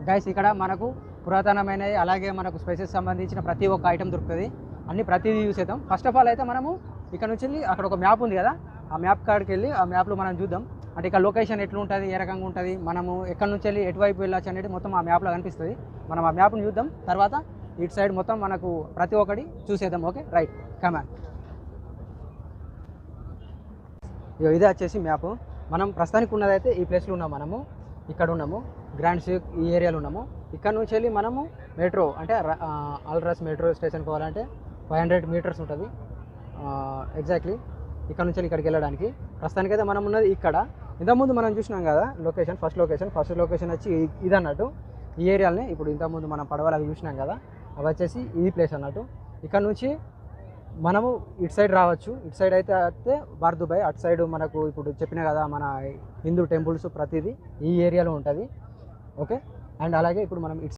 Guys ఇక్కడ మనకు పురాతనమైనవి అలాగే మనకు స్పైసెస్ సంబంధించిన ప్రతి ఒక్క ఐటమ్ దొరుకుతుంది. ప్రతిదీ యూస్ చేద్దాం. ఫస్ట్ ఆఫ్ ఆల్ అయితే మనము ఇక్కడ నుంచి వెళ్ళి అక్కడ ఒక మ్యాప్ ఉంది కదా, ఆ మ్యాప్ కాడికి వెళ్ళి ఆ మ్యాప్లో మనం చూద్దాం. అంటే ఇక్కడ లొకేషన్ ఎట్లుంటుంది, ఏ రకంగా ఉంటుంది, మనము ఎక్కడి నుంచి వెళ్ళి ఎటువైపు వెళ్ళొచ్చు అనేది మొత్తం ఆ మ్యాప్లో కనిపిస్తుంది. మనం ఆ మ్యాప్ని చూద్దాం. తర్వాత ఇటు సైడ్ మొత్తం మనకు ప్రతి ఒక్కటి చూసేద్దాం. Okay right come on. ఇదే వచ్చేసి మ్యాప్. మనం ప్రస్తుతానికి ఉన్నదైతే ఈ ప్లేస్లో ఉన్నాం. మనము ఇక్కడ ఉన్నాము, గ్రాండ్ సిక్ ఈ ఏరియాలో ఉన్నాము. ఇక్కడ నుంచి వెళ్ళి మనము మెట్రో అంటే అల్ట్రాస్ మెట్రో స్టేషన్ పోవాలంటే 500 మీటర్స్ ఉంటుంది ఎగ్జాక్ట్లీ. ఇక్కడ నుంచి ఇక్కడికి వెళ్ళడానికి ప్రస్తుతానికైతే మనం ఉన్నది ఇక్కడ. ఇంతకుముందు మనం చూసినాం కదా లొకేషన్, ఫస్ట్ లొకేషన్ వచ్చి ఇది అన్నట్టు ఈ ఏరియాలని. ఇప్పుడు ఇంతకుముందు మనం పడవలు అవి చూసినాం కదా, అవి వచ్చేసి ఈ ప్లేస్ అన్నట్టు. ఇక్కడ నుంచి మనము ఇటు సైడ్ రావచ్చు. ఇటు సైడ్ అయితే బార్దుబాయ్, అటు సైడ్ మనకు ఇప్పుడు చెప్పిన కదా మన హిందూ టెంపుల్స్ ప్రతిదీ ఈ ఏరియాలో ఉంటుంది. ఓకే అండ్ అలాగే ఇప్పుడు మనం